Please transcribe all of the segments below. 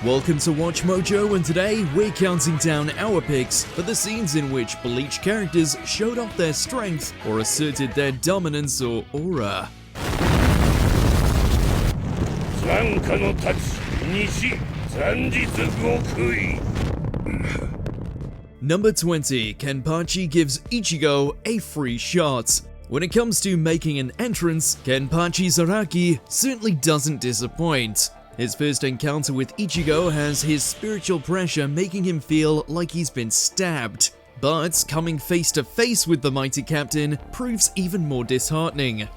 Welcome to Watch Mojo, and today we're counting down our picks for the scenes in which Bleach characters showed off their strength or asserted their dominance or aura. Number 20, Kenpachi gives Ichigo a free shot. When it comes to making an entrance, Kenpachi's Araki certainly doesn't disappoint. His first encounter with Ichigo has his spiritual pressure making him feel like he's been stabbed. But coming face to face with the mighty captain proves even more disheartening.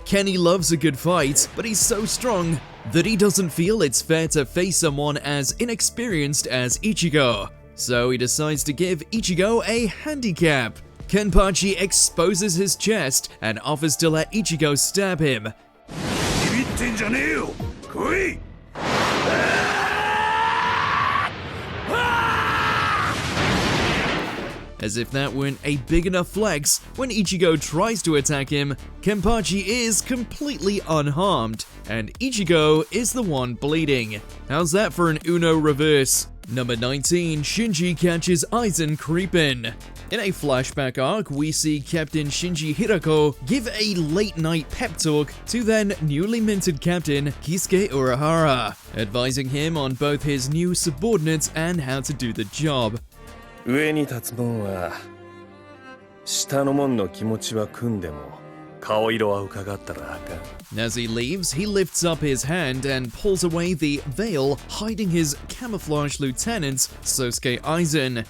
Kenny loves a good fight, but he's so strong that he doesn't feel it's fair to face someone as inexperienced as Ichigo. So he decides to give Ichigo a handicap. Kenpachi exposes his chest and offers to let Ichigo stab him. As if that weren't a big enough flex, when Ichigo tries to attack him, Kenpachi is completely unharmed, and Ichigo is the one bleeding. How's that for an Uno reverse? Number 19, Shinji catches Aizen creeping. In a flashback arc, we see Captain Shinji Hirako give a late-night pep talk to then newly minted Captain Kisuke Urahara, advising him on both his new subordinates and how to do the job. 上に立つもんは下のもんの気持ちは組んでも顔色は伺ったらあかん。 As he leaves, he lifts up his hand and pulls away the veil hiding his camouflage lieutenant, Sosuke Aizen.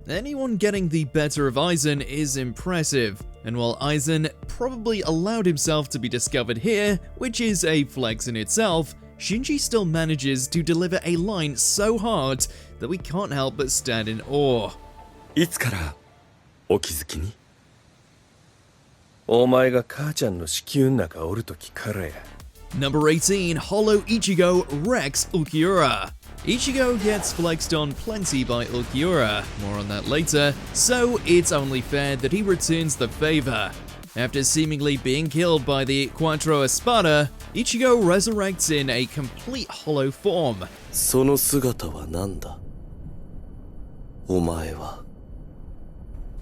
Anyone getting the better of Aizen is impressive, and while Aizen probably allowed himself to be discovered here, which is a flex in itself, Shinji still manages to deliver a line so hard that we can't help but stand in awe. いつからお気づきに？お前が母ちゃんの子宮の中おるときからや。 Number 18, Hollow Ichigo wrecks Ulquiorra. Ichigo gets flexed on plenty by Ulquiorra, more on that later, so it's only fair that he returns the favor. After seemingly being killed by the Quattro Espada, Ichigo resurrects in a complete hollow form. その姿は何だ？お前は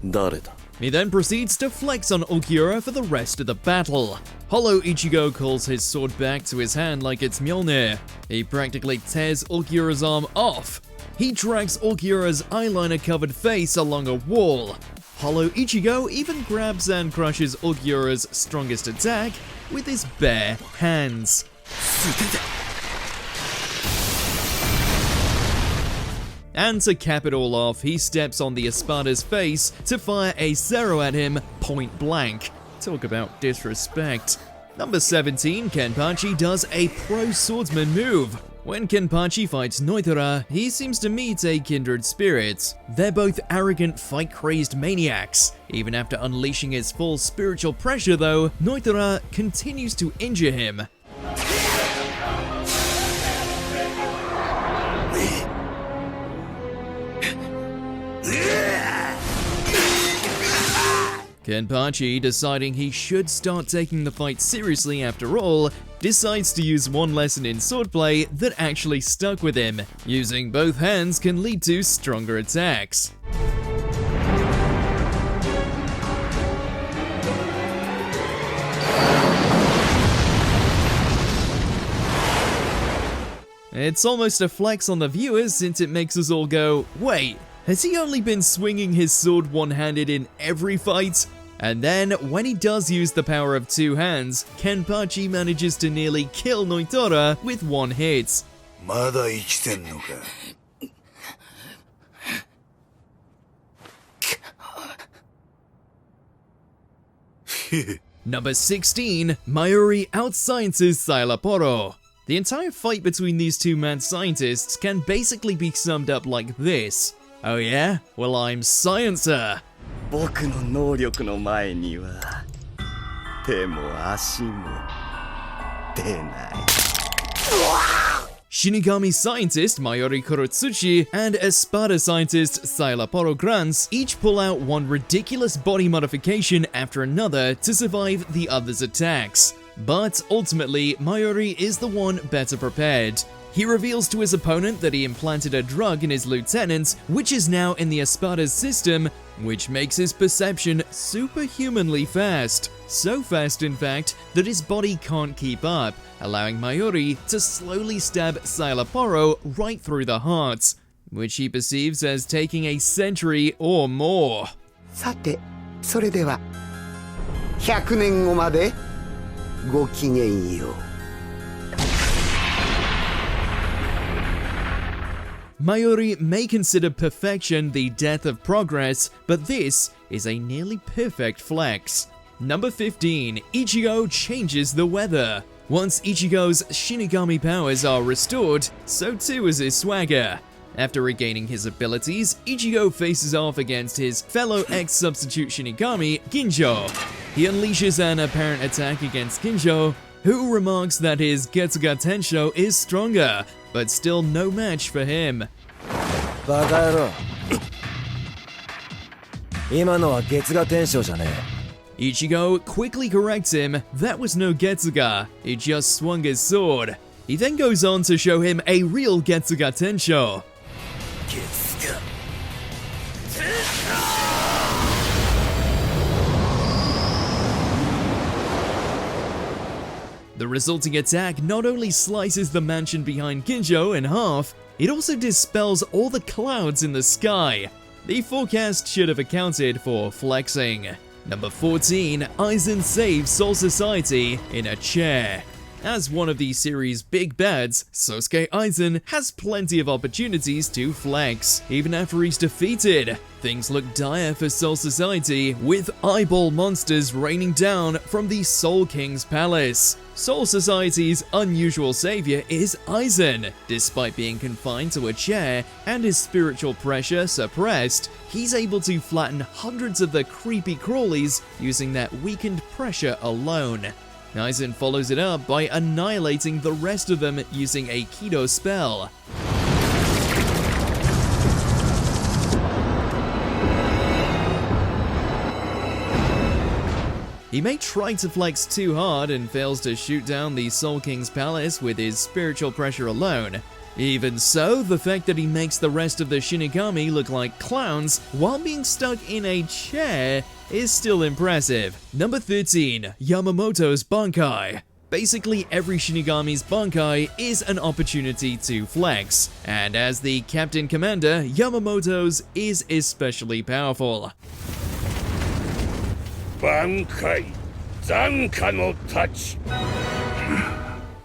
誰だ？ He then proceeds to flex on Ulquiorra for the rest of the battle. Hollow Ichigo calls his sword back to his hand like it's Mjolnir. He practically tears Ulquiorra's arm off. He drags Ulquiorra's eyeliner-covered face along a wall. Hollow Ichigo even grabs and crushes Ulquiorra's strongest attack with his bare hands. And to cap it all off, he steps on the Espada's face to fire a Zero at him point blank. Talk about disrespect. Number 17, Kenpachi does a pro swordsman move. When Kenpachi fights Noithara, he seems to meet a kindred spirit. They're both arrogant, fight-crazed maniacs. Even after unleashing his full spiritual pressure though, Noithara continues to injure him. Kenpachi, deciding he should start taking the fight seriously after all, decides to use one lesson in swordplay that actually stuck with him. Using both hands can lead to stronger attacks. It's almost a flex on the viewers since it makes us all go, wait, has he only been swinging his sword one-handed in every fight? And then, when he does use the power of two hands, Kenpachi manages to nearly kill Noithara with one hit. Number 16, Mayuri outsciences Sailaporo. The entire fight between these two mad scientists can basically be summed up like this. Oh yeah? Well, I'm Sciencer. 僕の能力の前には手も足も出ない。Shinigami scientist Mayuri Kurotsuchi and Espada scientist Sailaporo Grants each pull out one ridiculous body modification after another to survive the other's attacks. But ultimately, Mayuri is the one better prepared. He reveals to his opponent that he implanted a drug in his lieutenant, which is now in the Espada's system, which makes his perception superhumanly fast. So fast, in fact, that his body can't keep up, allowing Mayuri to slowly stab Sailaporo right through the heart, which he perceives as taking a century or more. さて、それでは100年後までごきげんよう。Mayuri may consider perfection the death of progress, but this is a nearly perfect flex. Number 15, Ichigo changes the weather. Once Ichigo's Shinigami powers are restored, so too is his swagger. After regaining his abilities, Ichigo faces off against his fellow ex-substitute Shinigami, Ginjo. He unleashes an apparent attack against Ginjo, who remarks that his Getsuga Tensho is stronger, but still no match for him. バカ野郎。今のは月が天章じゃねえ。 Ichigo quickly corrects him that was no Getsuga, he just swung his sword. He then goes on to show him a real Getsuga Tensho. The resulting attack not only slices the mansion behind Ginjo in half, it also dispels all the clouds in the sky. The forecast should have accounted for flexing. Number 14, Aizen saves Soul Society in a chair. As one of the series' big bads, Sosuke Aizen has plenty of opportunities to flex, even after he's defeated. Things look dire for Soul Society, with eyeball monsters raining down from the Soul King's palace. Soul Society's unusual savior is Aizen. Despite being confined to a chair and his spiritual pressure suppressed, he's able to flatten hundreds of the creepy crawlies using that weakened pressure alone. Aizen follows it up by annihilating the rest of them using a Kido spell. He may try to flex too hard and fails to shoot down the Soul King's palace with his spiritual pressure alone. Even so, the fact that he makes the rest of the Shinigami look like clowns while being stuck in a chair is still impressive. Number 13, Yamamoto's Bankai. Basically, every Shinigami's Bankai is an opportunity to flex, and as the Captain Commander, Yamamoto's is especially powerful. Bankai, Zanka no touch.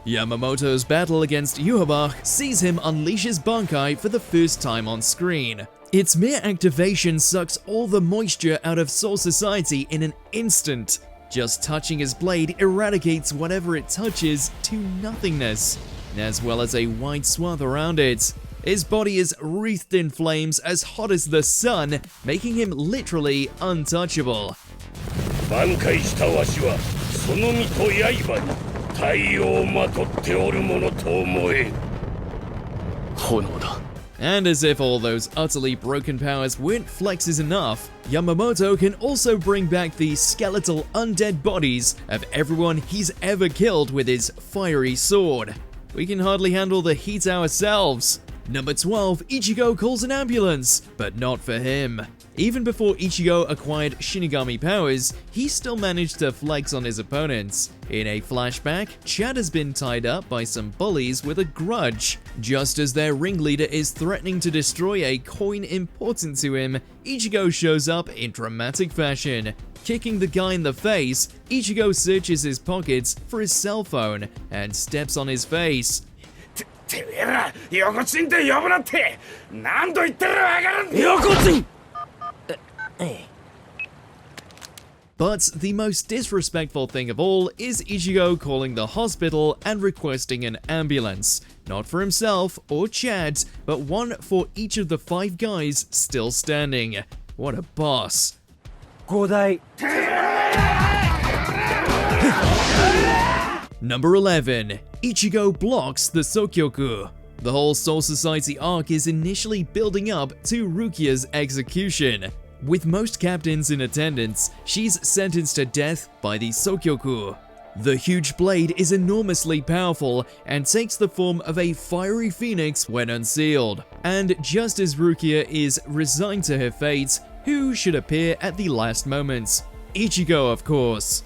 Yamamoto's battle against Yuhabach sees him unleash his Bankai for the first time on screen. Its mere activation sucks all the moisture out of Soul Society in an instant. Just touching his blade eradicates whatever it touches to nothingness, as well as a wide swath around it. His body is wreathed in flames as hot as the sun, making him literally untouchable. 挽回したわしはその身と刃に太陽をまとっておるものと思え。炎だ。 And as if all those utterly broken powers weren't flexes enough, Yamamoto can also bring back the skeletal undead bodies of everyone he's ever killed with his fiery sword. We can hardly handle the heat ourselves. Number 12, Ichigo calls an ambulance, but not for him. Even before Ichigo acquired Shinigami powers, he still managed to flex on his opponents. In a flashback, Chad has been tied up by some bullies with a grudge. Just as their ringleader is threatening to destroy a coin important to him, Ichigo shows up in dramatic fashion. Kicking the guy in the face, Ichigo searches his pockets for his cell phone and steps on his face. てめえら横チンって呼ぶなって何度言ってるわからん横チン But the most disrespectful thing of all is Ichigo calling the hospital and requesting an ambulance. Not for himself or Chad, but one for each of the 5 guys still standing. What a boss. 5台 Number 11. Ichigo blocks the Sokyoku. The whole Soul Society arc is initially building up to Rukia's execution. With most captains in attendance, she's sentenced to death by the Sokyoku. The huge blade is enormously powerful and takes the form of a fiery phoenix when unsealed. And just as Rukia is resigned to her fate, who should appear at the last moments? Ichigo, of course.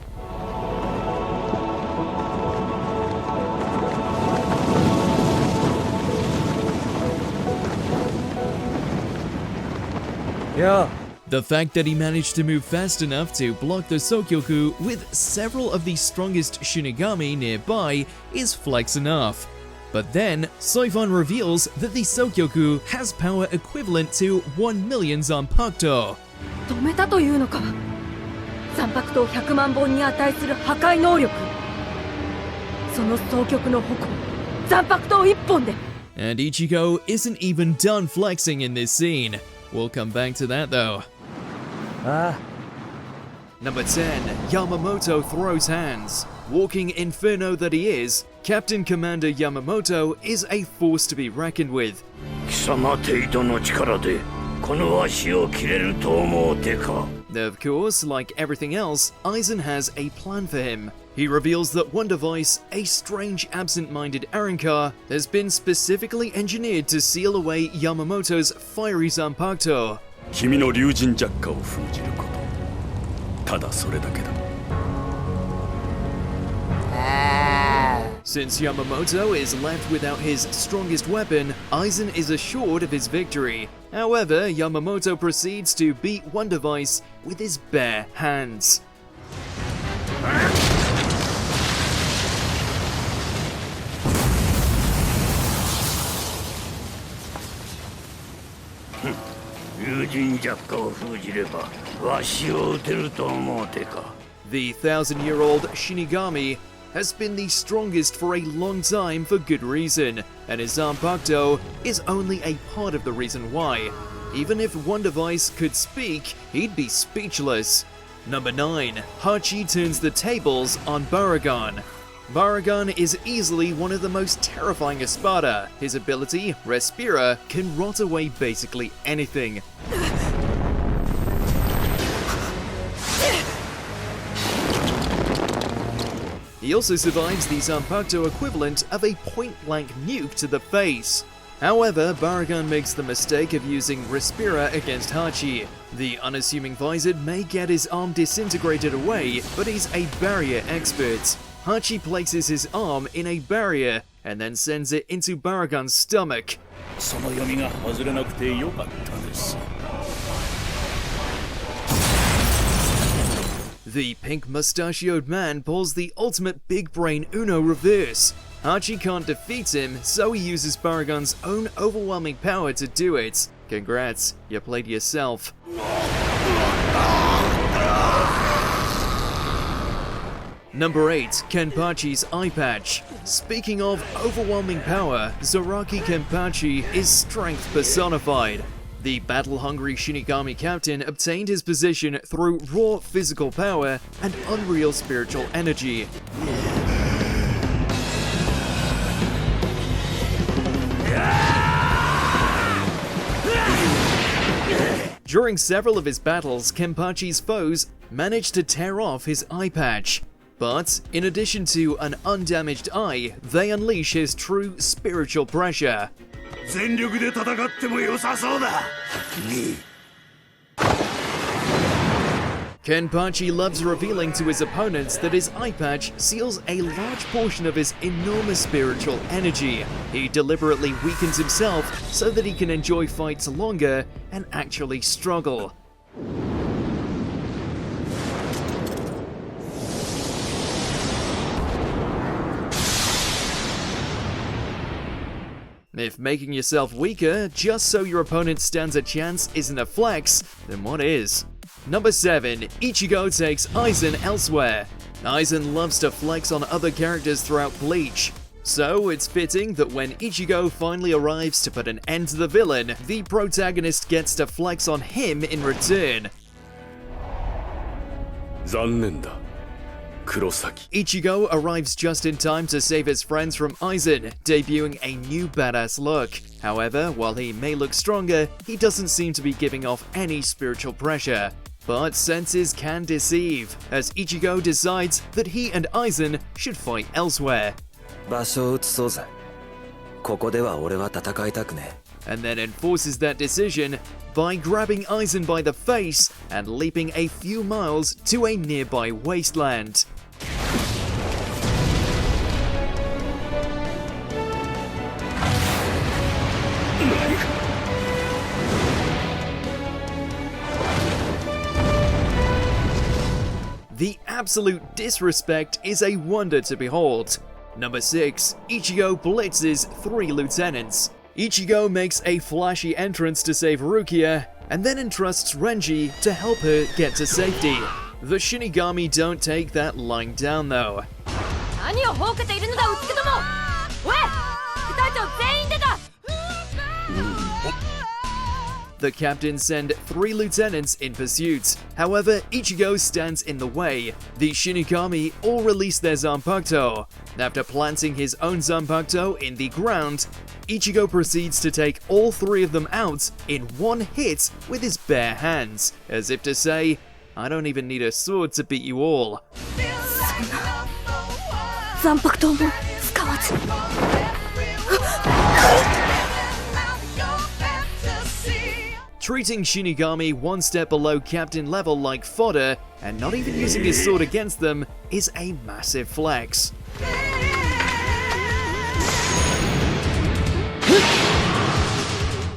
Yeah. The fact that he managed to move fast enough to block the Sokyoku with several of the strongest Shinigami nearby is flex enough. But then, Soifon reveals that the Sokyoku has power equivalent to 1 million Zanpakuto. 止めたというのか。残白刀100万本に値する破壊能力。その総局の矛、残白刀1本で。And Ichigo isn't even done flexing in this scene. We'll come back to that though. Number 10. Yamamoto throws hands. Walking inferno that he is, Captain Commander Yamamoto is a force to be reckoned with. 貴様程度の力でこの足を切れると思うてか。 Of course, like everything else, Aizen has a plan for him. He reveals that one device, a strange absent-minded Arrancar, has been specifically engineered to seal away Yamamoto's fiery Zanpakuto. 君の竜神弱化を封じること。ただそれだけだ。 Since Yamamoto is left without his strongest weapon, Aizen is assured of his victory. However, Yamamoto proceeds to beat one device with his bare hands. The 1,000-year-old Shinigami has been the strongest for a long time for good reason, and his Zanpakuto is only a part of the reason why. Even if one device could speak, he'd be speechless. Number 9. Hachi turns the tables on Baragon. Baragon is easily one of the most terrifying Espada. His ability, Respira, can rot away basically anything. He also survives the Zanpakuto equivalent of a point-blank nuke to the face. However, Baragon makes the mistake of using Respira against Hachi. The unassuming Visor may get his arm disintegrated away, but he's a barrier expert. Hachi places his arm in a barrier and then sends it into Baragon's stomach. その読みが外れなくてよかったです。 The pink mustachioed man pulls the ultimate big brain Uno reverse. Hachi can't defeat him, so he uses Baragon's own overwhelming power to do it. Congrats, you played yourself. Number 8. Kenpachi's eye patch. Speaking of overwhelming power, Zaraki Kenpachi is strength personified. The battle-hungry Shinigami captain obtained his position through raw physical power and unreal spiritual energy. During several of his battles, Kenpachi's foes managed to tear off his eye patch. But, in addition to an undamaged eye, they unleash his true spiritual pressure. 全力で戦っても良さそうだ。 Kenpachi loves revealing to his opponents that his eye patch seals a large portion of his enormous spiritual energy. He deliberately weakens himself so that he can enjoy fights longer and actually struggle. If making yourself weaker just so your opponent stands a chance isn't a flex, then what is? Number 7. Ichigo takes Aizen elsewhere. Aizen loves to flex on other characters throughout Bleach. So it's fitting that when Ichigo finally arrives to put an end to the villain, the protagonist gets to flex on him in return. 残念だ。黒崎。 Ichigo arrives just in time to save his friends from Aizen, debuting a new badass look. However, while he may look stronger, he doesn't seem to be giving off any spiritual pressure. But senses can deceive, as Ichigo decides that he and Aizen should fight elsewhere. 場所を移そうぜ。ここでは俺は戦いたくねえ。 And then enforces that decision by grabbing Aizen by the face and leaping a few miles to a nearby wasteland. The absolute disrespect is a wonder to behold. Number 6. Ichigo blitzes 3 lieutenants. Ichigo makes a flashy entrance to save Rukia, and then entrusts Renji to help her get to safety. The Shinigami don't take that lying down though. 何をほうけているのだ、うつけども。おい、副隊長全員出た。 The captains send 3 lieutenants in pursuit. However, Ichigo stands in the way. The Shinigami all release their Zanpakuto. After planting his own Zanpakuto in the ground, Ichigo proceeds to take all 3 of them out in one hit with his bare hands, as if to say, I don't even need a sword to beat you all. 残白刀も使わず。 Treating Shinigami one step below captain level like fodder and not even using his sword against them is a massive flex.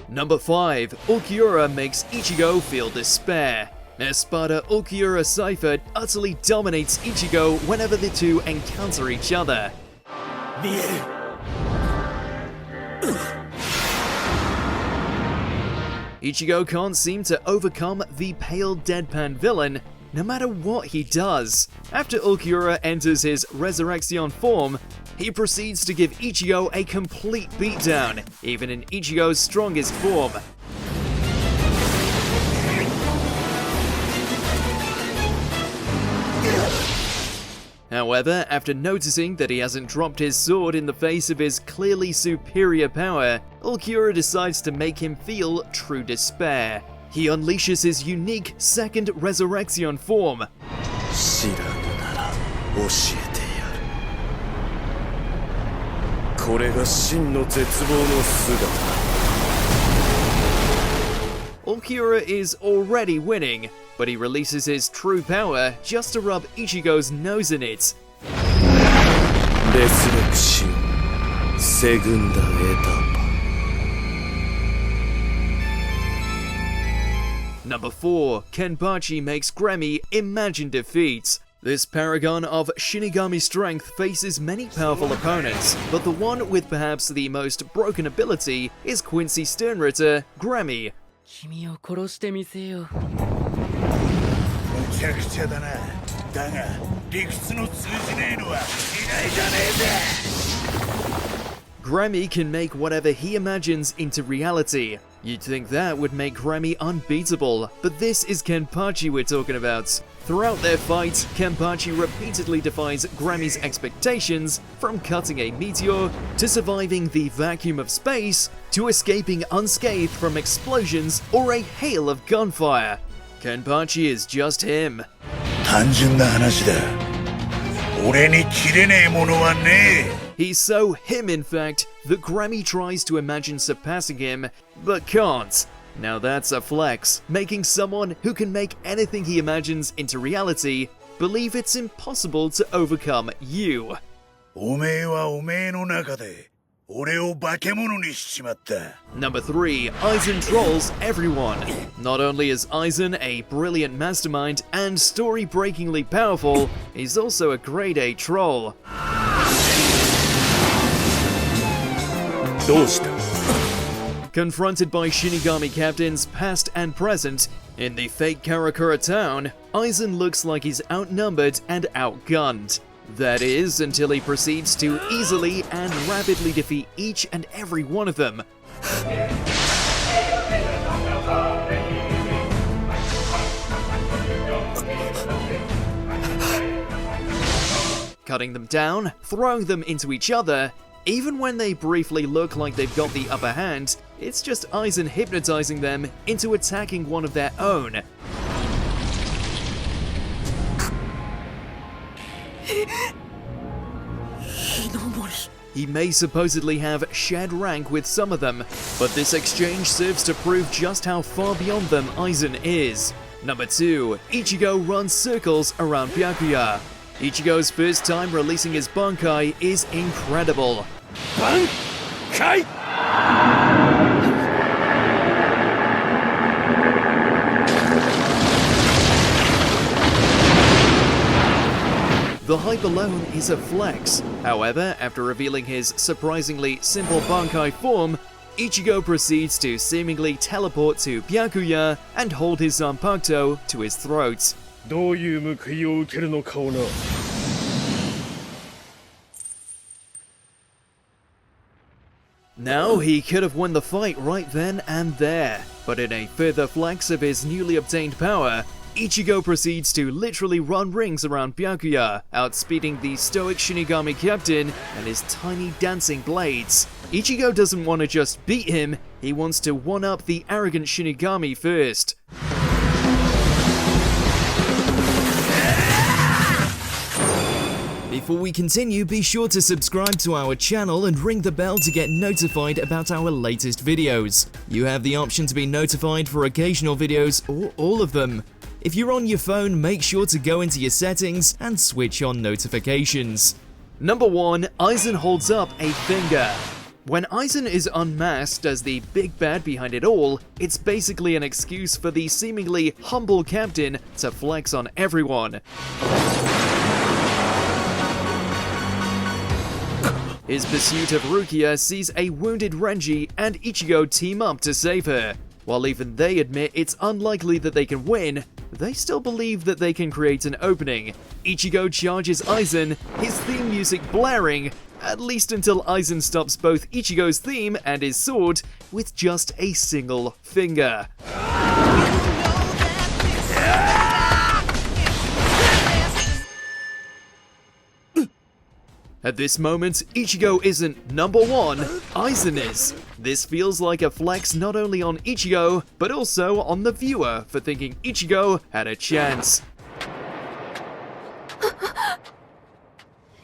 Number 5. Ulquiorra makes Ichigo feel despair. Espada Ulquiorra cipher utterly dominates Ichigo whenever the two encounter each other. Ichigo can't seem to overcome the pale deadpan villain, no matter what he does. After Ulquiorra enters his resurrection form, he proceeds to give Ichigo a complete beatdown, even in Ichigo's strongest form. However, after noticing that he hasn't dropped his sword in the face of his clearly superior power, Ulquiorra decides to make him feel true despair. He unleashes his unique second resurrection form. Ulquiorra is already winning, but he releases his true power just to rub Ichigo's nose in it. Number 4. Kenpachi makes Gremmy imagine defeat. This paragon of Shinigami strength faces many powerful opponents, but the one with perhaps the most broken ability is Quincy Sternritter, Gremmy. 君を殺してみせよう。むちゃくちゃだな。だが理屈の通じねえのは嫌いじゃねえぜ。 Gremmy can make whatever he imagines into reality. You'd think that would make Gremmy unbeatable, but this is Kenpachi we're talking about. Throughout their fight, Kenpachi repeatedly defies Gremmy's expectations, from cutting a meteor, to surviving the vacuum of space, to escaping unscathed from explosions or a hail of gunfire. Kenpachi is just him. 単純な話だ。俺に切れねえものはねえ。 He's so him, in fact, that Gremmy tries to imagine surpassing him, but can't. Now that's a flex, making someone who can make anything he imagines into reality believe it's impossible to overcome you. おめえはおめえの中で俺を化け物にしちまった。 Number 3. Aizen trolls everyone. Not only is Aizen a brilliant mastermind and story-breakingly powerful, he's also a grade A troll. どうした？ Confronted by Shinigami captains past and present, in the fake Karakura town, Aizen looks like he's outnumbered and outgunned. That is, until he proceeds to easily and rapidly defeat each and every one of them. cutting them down, throwing them into each other. Even when they briefly look like they've got the upper hand, it's just Aizen hypnotizing them into attacking one of their own. He may supposedly have shared rank with some of them, but this exchange serves to prove just how far beyond them Aizen is. Number 2, Ichigo runs circles around Byakuya. Ichigo's first time releasing his Bankai is incredible. Bankai! The hype alone is a flex. However, after revealing his surprisingly simple Bankai form, Ichigo proceeds to seemingly teleport to Byakuya and hold his Zanpakuto to his throat. どういう報いを受けるのかをな。Now, he could have won the fight right then and there, but in a further flex of his newly obtained power, Ichigo proceeds to literally run rings around Byakuya, outspeeding the stoic Shinigami captain and his tiny dancing blades. Ichigo doesn't want to just beat him, he wants to one-up the arrogant Shinigami first. Before we continue, be sure to subscribe to our channel and ring the bell to get notified about our latest videos. You have the option to be notified for occasional videos or all of them. If you're on your phone, make sure to go into your settings and switch on notifications. Number 1, Aizen holds up a finger. When Aizen is unmasked as the big bad behind it all, it's basically an excuse for the seemingly humble captain to flex on everyone. His pursuit of Rukia sees a wounded Renji and Ichigo team up to save her. While even they admit it's unlikely that they can win, they still believe that they can create an opening. Ichigo charges Aizen, his theme music blaring, at least until Aizen stops both Ichigo's theme and his sword with just a single finger. At this moment, Ichigo isn't number 1, Aizen is. This feels like a flex not only on Ichigo, but also on the viewer for thinking Ichigo had a chance.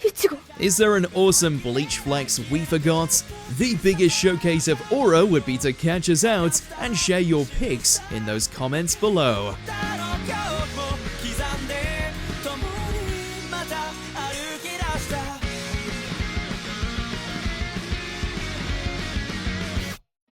Ichigo. Is there an awesome Bleach flex we forgot? The biggest showcase of aura would be to catch us out and share your pics in those comments below.